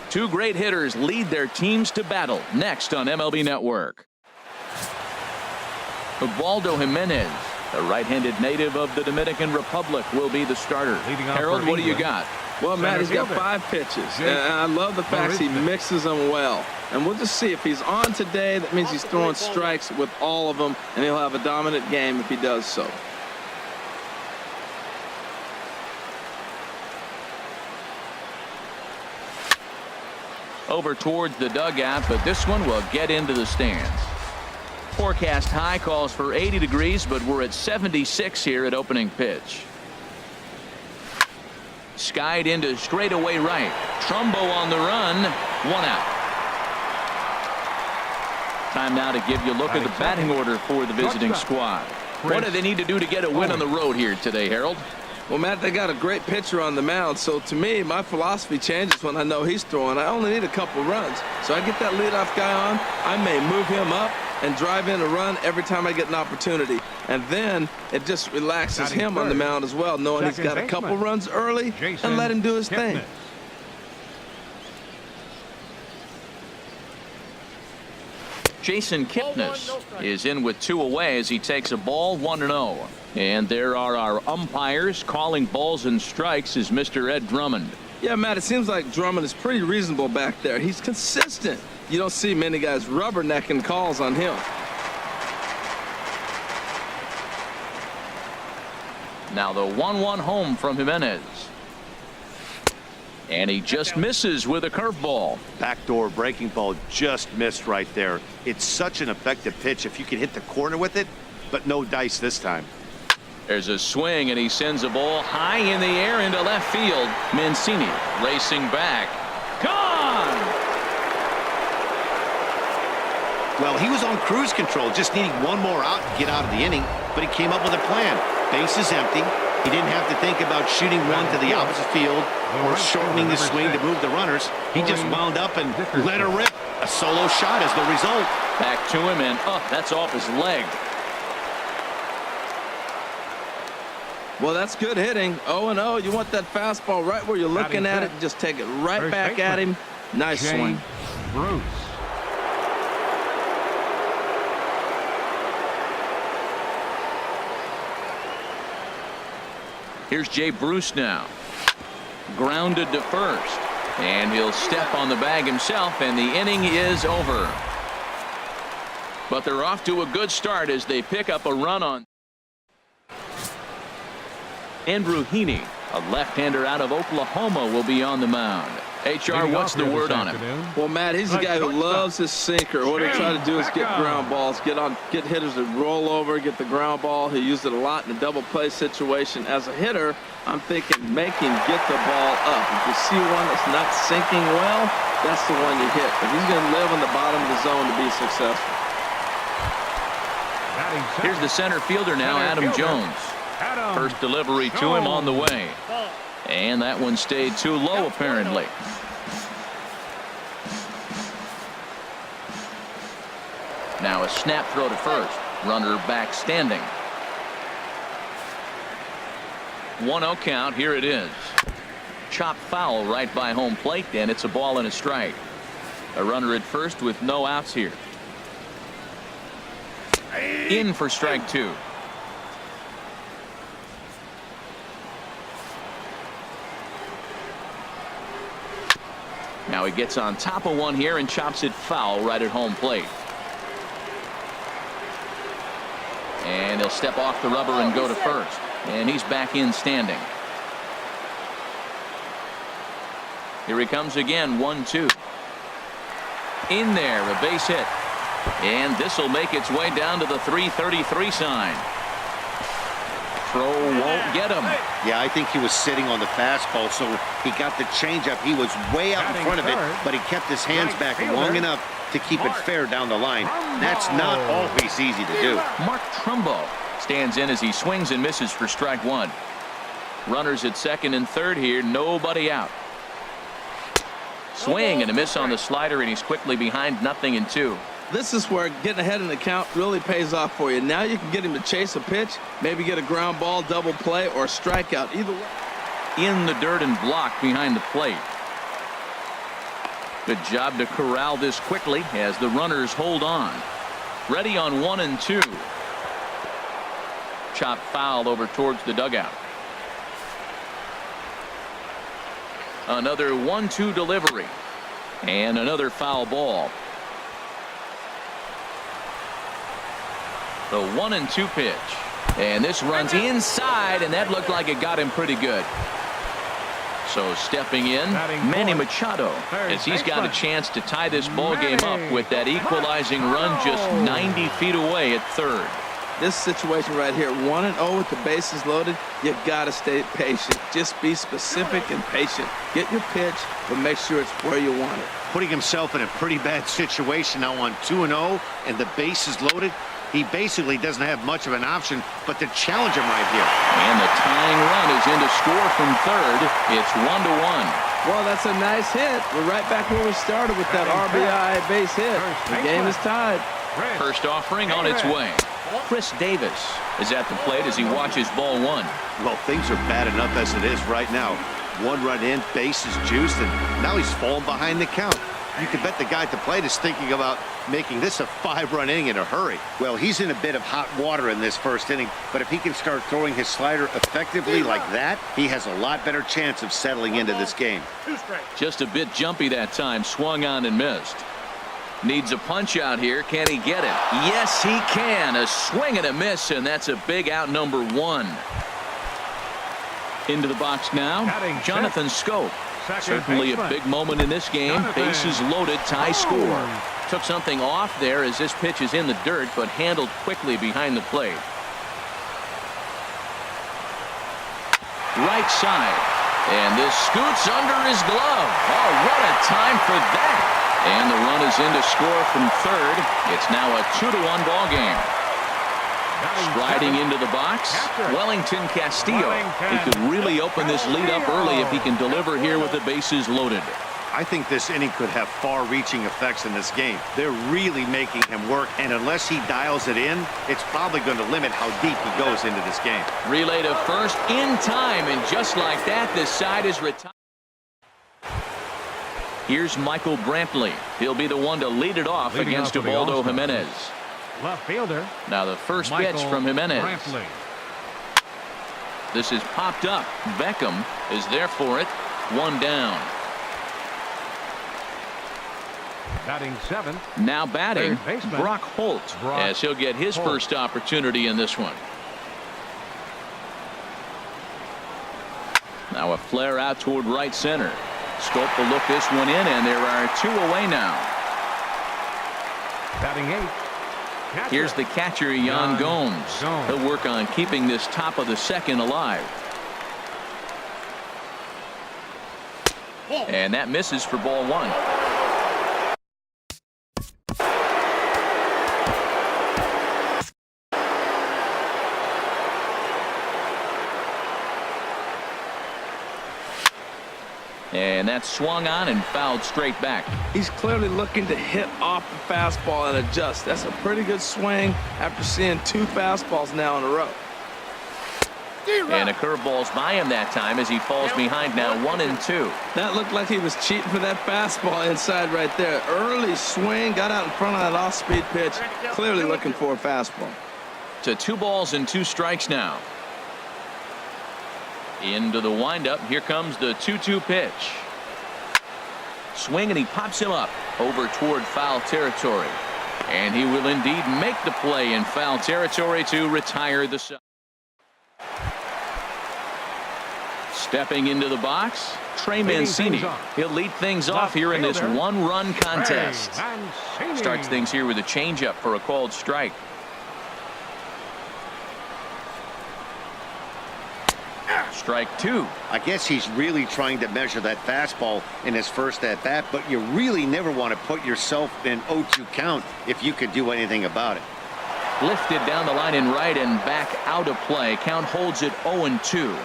Two great hitters lead their teams to battle next on MLB Network. Ubaldo Jimenez, the right-handed native of the Dominican Republic, will be the starter. Harold, what do you got? Well, Matt, he's got 5 pitches, and I love the fact he mixes them well. And we'll just see if he's on today. That means he's throwing strikes with all of them, and he'll have a dominant game if he does so. Over towards the dugout, but this one will get into the stands. Forecast high calls for 80 degrees, but we're at 76 here at opening pitch. Skied into straightaway right. Trumbo on the run. 1 out. Time now to give you a look at the batting order for the visiting squad. What do they need to do to get a win on the road here today, Harold? Well, Matt, they got a great pitcher on the mound, so to me, my philosophy changes when I know he's throwing. I only need a couple runs. So I get that leadoff guy on, I may move him up and drive in a run every time I get an opportunity. And then it just relaxes him on the mound as well, knowing he's got a couple runs early and let him do his thing. Jason Kipnis is in with 2 away as he takes a ball 1-0. And there are our umpires calling balls and strikes is Mr. Ed Drummond. Yeah, Matt, it seems like Drummond is pretty reasonable back there. He's consistent. You don't see many guys rubbernecking calls on him. Now the 1-1 home from Jimenez. And he just misses with a curveball. Backdoor breaking ball just missed right there. It's such an effective pitch if you can hit the corner with it, but no dice this time. There's a swing, and he sends a ball high in the air into left field. Mancini racing back. Gone! Well, he was on cruise control, just needing one more out to get out of the inning, but he came up with a plan. Base is empty. He didn't have to think about shooting one to the opposite field or shortening the swing to move the runners. He just wound up and let her rip. A solo shot is the result. Back to him, and that's off his leg. Well, that's good hitting. 0-0. You want that fastball right where you're looking at it. Just take it right back at him. Nice swing. Bruce. Here's Jay Bruce now. Grounded to first. And he'll step on the bag himself, and the inning is over. But they're off to a good start as they pick up a run on Andrew Heaney, a left-hander out of Oklahoma, will be on the mound. HR, what's the word on him? Well, Matt, he's a guy who loves his sinker. What he'll try to do is get ground balls, get hitters to roll over, get the ground ball. He used it a lot in a double play situation. As a hitter, I'm thinking make him get the ball up. If you see one that's not sinking well, that's the one you hit. But he's going to live on the bottom of the zone to be successful. Here's the center fielder now, Adam Jones. First delivery to him on the way. And that one stayed too low, apparently. Now a snap throw to first. Runner back standing. 1-0 count. Here it is. Chop foul right by home plate, and it's a ball and a strike. A runner at first with no outs here. In for strike 2. Now he gets on top of one here and chops it foul right at home plate. And he'll step off the rubber and go to first. And he's back in standing. Here he comes again, 1-2. In there, a base hit. And this will make its way down to the 333 sign. Throw won't get him. Yeah, I think he was sitting on the fastball, so he got the changeup. He was way out in front of it, but he kept his hands back long enough to keep it fair down the line. That's not always easy to do. Mark Trumbo stands in as he swings and misses for strike 1. Runners at second and third here, nobody out. Swing and a miss on the slider, and he's quickly behind 0-2. This is where getting ahead in the count really pays off for you. Now you can get him to chase a pitch, maybe get a ground ball, double play, or a strikeout. Either way. In the dirt and blocked behind the plate. Good job to corral this quickly as the runners hold on. Ready on 1 and 2. Chop foul over towards the dugout. Another 1-2 delivery. And another foul ball. The 1 and 2 pitch. And this runs inside, and that looked like it got him pretty good. So stepping in, Manny Machado, as he's got a chance to tie this ball game up with that equalizing run just 90 feet away at third. This situation right here, 1-0 with the bases loaded, you got to stay patient. Just be specific and patient. Get your pitch, but make sure it's where you want it. Putting himself in a pretty bad situation now on 2-0 and the bases loaded. He basically doesn't have much of an option but to challenge him right here. And the tying run is in to score from third. It's 1-1. Well, that's a nice hit. We're right back where we started with that RBI base hit. The game is tied. First offering on its way. Chris Davis is at the plate as he watches ball 1. Well, things are bad enough as it is right now. 1 run in, base is juiced, and now he's falling behind the count. You can bet the guy at the plate is thinking about making this a 5-run inning in a hurry. Well, he's in a bit of hot water in this first inning, but if he can start throwing his slider effectively like that, he has a lot better chance of settling into this game. Just a bit jumpy that time, swung on and missed. Needs a punch out here. Can he get it? Yes, he can. A swing and a miss, and that's a big out, number 1. Into the box now, Jonathan Scope. Certainly a big moment in this game. Bases loaded, tie score. Took something off there as this pitch is in the dirt, but handled quickly behind the plate. Right side. And this scoots under his glove. Oh, what a time for that. And the run is in to score from third. It's now a 2-1 ball game. Striding into the box, Wellington Castillo. He could really open this lead up early if he can deliver here with the bases loaded. I think this inning could have far-reaching effects in this game. They're really making him work, and unless he dials it in, it's probably going to limit how deep he goes into this game. Relay to first in time, and just like that, this side is retired. Here's Michael Brantley. He'll be the one to lead it off against Ubaldo Jimenez. Left fielder. Now the first pitch from Jimenez. Brantley. This is popped up. Beckham is there for it. 1 down. Batting 7. Now batting, Third baseman, Brock Holt, as he'll get his first opportunity in this one. Now a flare out toward right center. Scope will look this one in, and there are 2 away now. Batting 8. Catcher. Here's the catcher, Yan Gomes. He'll work on keeping this top of the second alive. And that misses for ball 1. And that's swung on and fouled straight back. He's clearly looking to hit off the fastball and adjust. That's a pretty good swing after seeing 2 fastballs now in a row. And a curveball's by him that time as he falls behind now 1-2. That looked like he was cheating for that fastball inside right there. Early swing, got out in front of that off-speed pitch. Clearly looking for a fastball. To 2 balls and 2 strikes now. Into the windup. Here comes the 2-2 pitch. Swing, and he pops him up over toward foul territory. And he will indeed make the play in foul territory to retire the side. Stepping into the box, Trey Mancini. He'll lead things off here in this 1-run contest. Starts things here with a changeup for a called strike. Strike 2. I guess he's really trying to measure that fastball in his first at-bat, but you really never want to put yourself in 0-2 count if you could do anything about it. Lifted down the line in right and back out of play. Count holds it 0-2.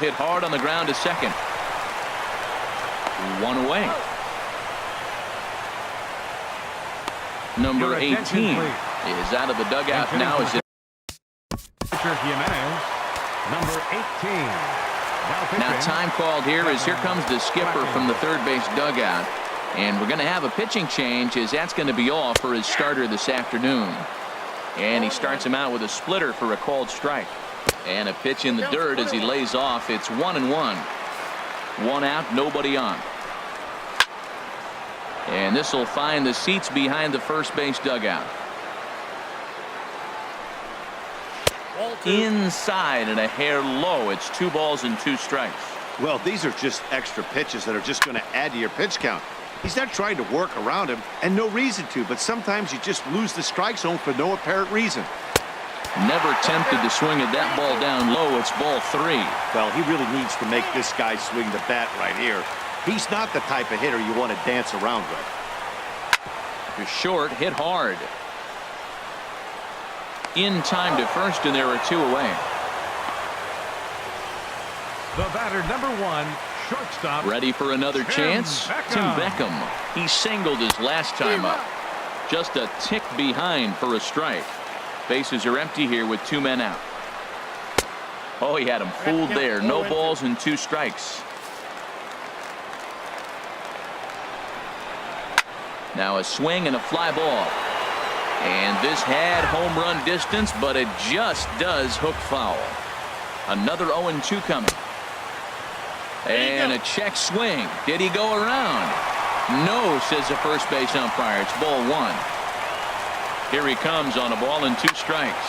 Hit hard on the ground to second. 1 away. Number 18 is out of the dugout now as it Jimenez, number 18. Now time called here as here comes the skipper from the third base dugout. And we're going to have a pitching change as that's going to be all for his starter this afternoon. And he starts him out with a splitter for a called strike. And a pitch in the dirt as he lays off. It's 1-1. One out, nobody on. And this will find the seats behind the first base dugout. Inside and a hair low. It's 2 balls and 2 strikes. Well, these are just extra pitches that are just going to add to your pitch count. He's not trying to work around him, and no reason to, but sometimes you just lose the strike zone for no apparent reason. Never tempted to swing at that ball down low. It's ball 3. Well, he really needs to make this guy swing the bat right here. He's not the type of hitter you want to dance around with. To short, hit hard. In time to first, and there are 2 away. The batter, number 1, shortstop. Ready for another chance? Tim Beckham. He singled his last time up. Just a tick behind for a strike. Bases are empty here with 2 men out. Oh, he had him fooled there. No balls and 2 strikes. Now a swing and a fly ball. And this had home run distance, but it just does hook foul. Another 0-2 coming. And a check swing. Did he go around? No, says the first base umpire. It's ball 1. Here he comes on a ball and 2 strikes.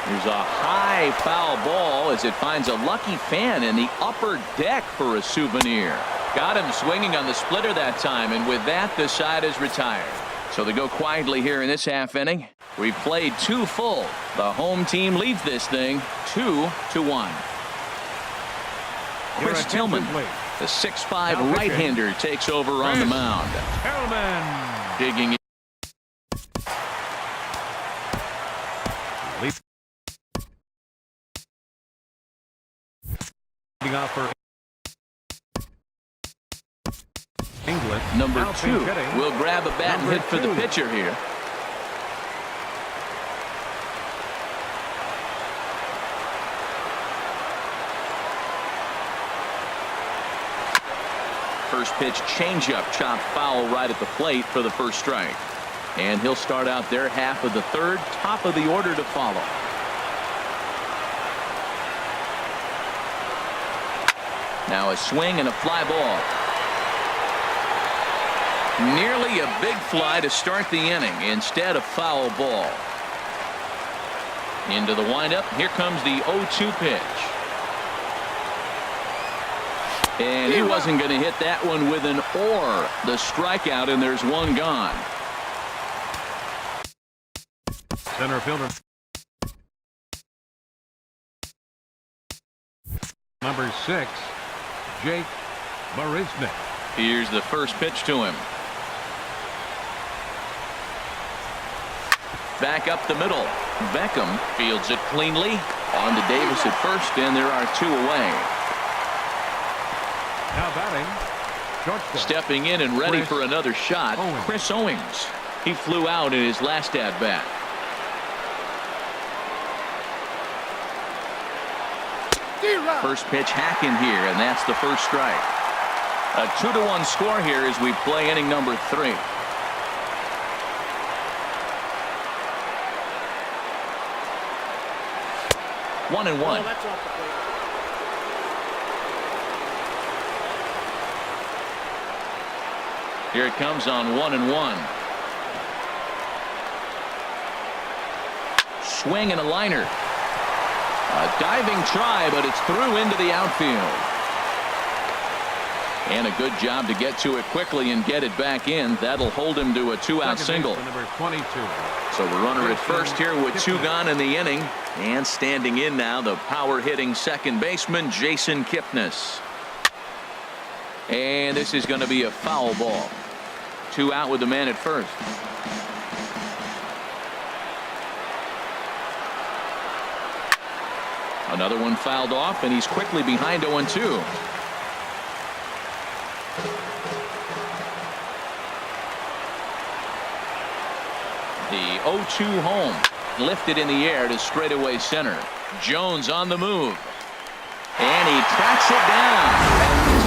There's a high foul ball as it finds a lucky fan in the upper deck for a souvenir. Got him swinging on the splitter that time, and with that, the side is retired. So they go quietly here in this half inning. We've played 2 full. The home team leads this thing 2-1. Chris Tillman, the 6'5" right-hander, takes over on the mound. Tillman. Digging in. Leading off for England. Number 2 will grab a bat and hit for the pitcher here. First pitch changeup, chopped foul right at the plate for the first strike. And he'll start out their half of the third, top of the order to follow. Now a swing and a fly ball. Nearly a big fly to start the inning. Instead, a foul ball. Into the windup. Here comes the 0-2 pitch. And he wasn't going to hit that one with an or. The strikeout, and there's 1 gone. Center fielder. Number 6, Jake Marisnik. Here's the first pitch to him. Back up the middle. Beckham fields it cleanly. On to Davis at first, and there are 2 away. Now batting, shortstop. Stepping in and ready for another shot, Owings. Chris Owings. He flew out in his last at-bat. First pitch hacking here, and that's the first strike. A 2-1 score here as we play inning number 3. One and one. Here it comes on 1-1. Swing and a liner. A diving try, but it's through into the outfield. And a good job to get to it quickly and get it back in. That'll hold him to a 2-out single. Number 22. So the runner at first here with 2 gone in the inning. And standing in now, the power-hitting second baseman, Jason Kipnis. And this is going to be a foul ball. 2 out with the man at first. Another one fouled off, and he's quickly behind 0-2. The 0-2 home lifted in the air to straightaway center. Jones on the move. And he tracks it down.